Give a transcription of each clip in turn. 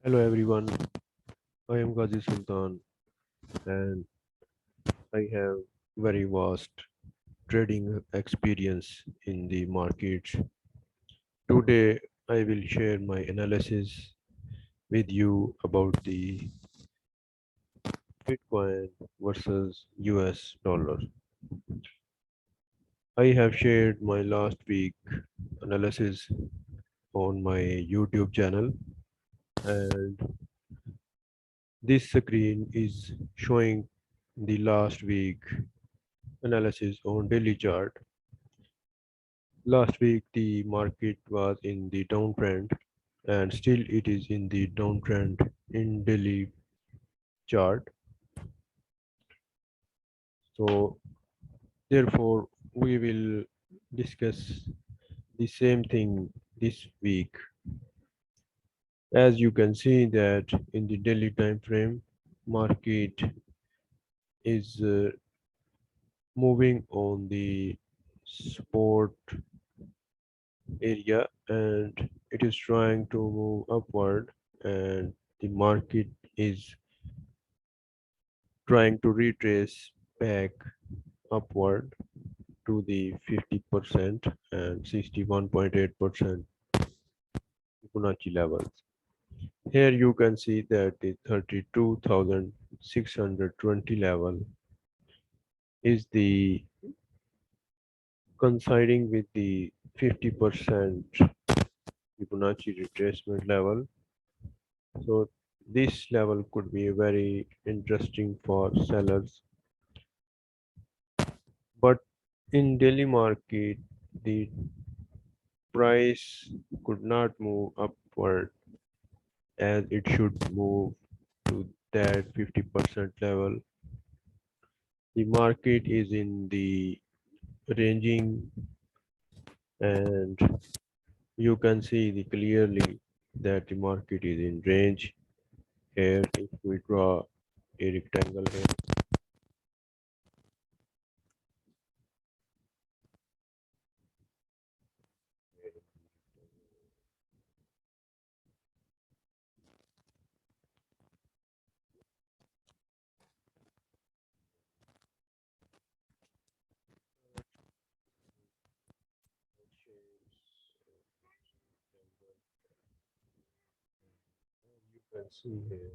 Hello everyone, I am Ghazi Sultan and I have very vast trading experience in the markets. Today I will share my analysis with you about the Bitcoin versus US dollar. I have shared my last week analysis on my YouTube channel, and this screen is showing the last week analysis on daily chart. Last week, the market was in the downtrend, and still it is in the downtrend in daily chart. So, therefore, we will discuss the same thing this week. As you can see that in the daily time frame, market is moving on the support area and it is trying to move upward, and the market is trying to retrace back upward to the 50% and 61.8% Fibonacci levels. Here you can see that the 32,620 level is the coinciding with the 50% Fibonacci retracement level. So this level could be very interesting for sellers. But in daily market, the price could not move upward as it should move to that 50% level. The market is in the ranging, and you can see clearly that the market is in range. Here, if we draw a rectangle here, you can see here.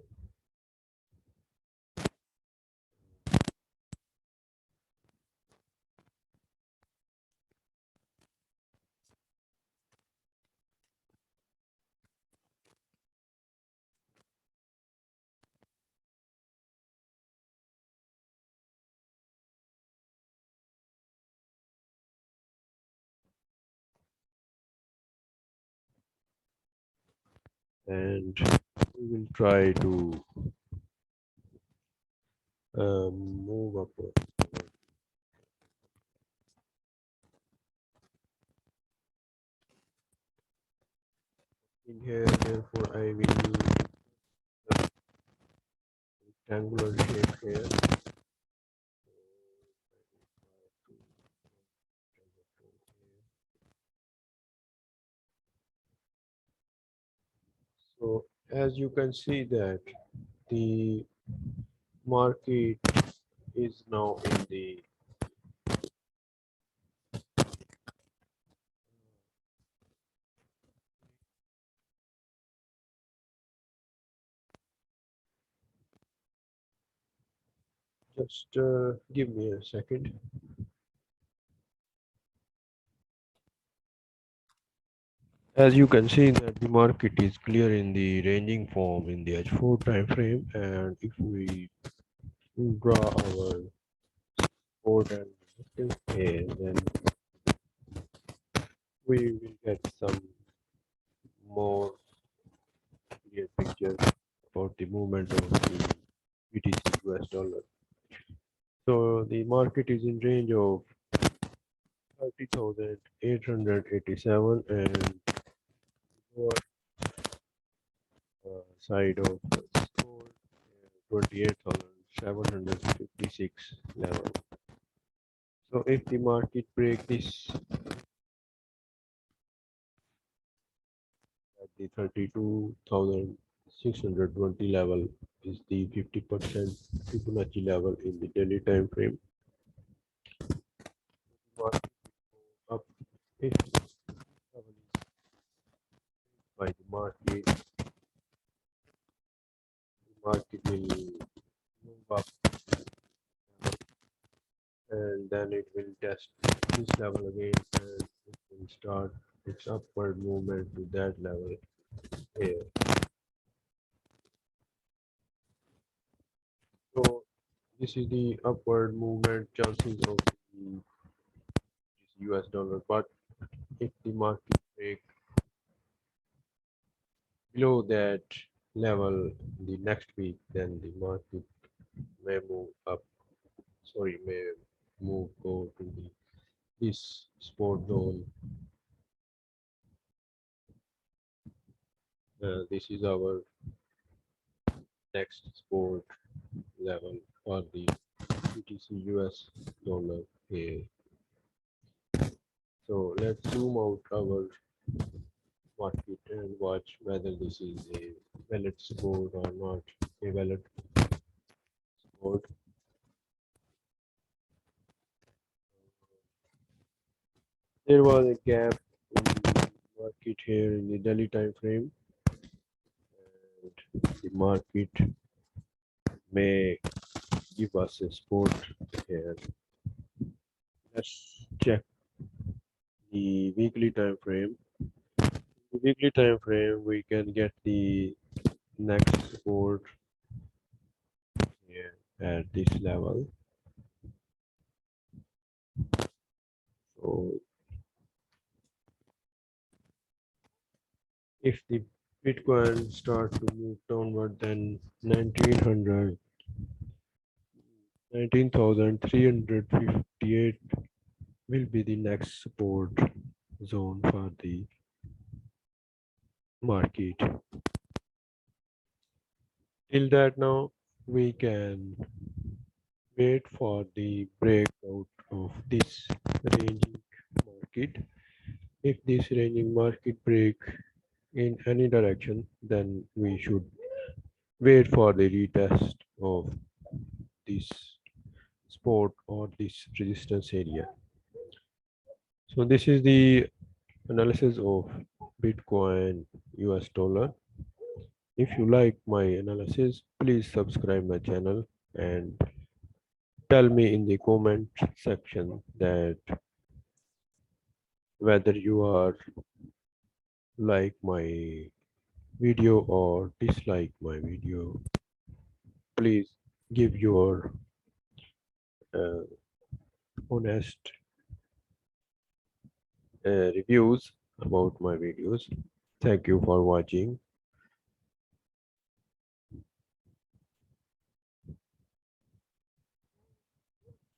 And we will try to move upward. In here, therefore, I will use rectangular shape here. So as you can see that the market is now in the just give me a second. As you can see that the market is clear in the ranging form in the H4 time frame, and if we draw our support and resistance here, then we will get some more clear picture about the movement of the BTC US dollar. So the market is in range of 30,887 and lower side of support 28,756 level. So if the market break this at the 32,000 620 level is the 50% Fibonacci level in the daily time frame. Market up if level is by the market will move up and then it will test this level again and it will start its upward movement to that level here. So this is the upward movement chances of the US dollar, but if the market break below that level the next week, then the market may move up, may move go to this support zone. This is our next support level for the BTC US dollar here. So let's zoom out our market and watch whether this is a valid support or not a valid support. There was a gap in the market here in the daily time frame, and the market may give us a support here. Let's check the weekly time frame. The weekly time frame, we can get the next support here at this level. So if the Bitcoin start to move downward, then 19,358 will be the next support zone for the market. Till that, now we can wait for the breakout of this ranging market. If this ranging market break in any direction, then we should wait for the retest of this support or this resistance area. So this is the analysis of Bitcoin US dollar. If you like my analysis, please subscribe my channel and tell me in the comment section that whether you are like my video or dislike my video. Please give your uh, honest reviews about my videos. Thank you for watching.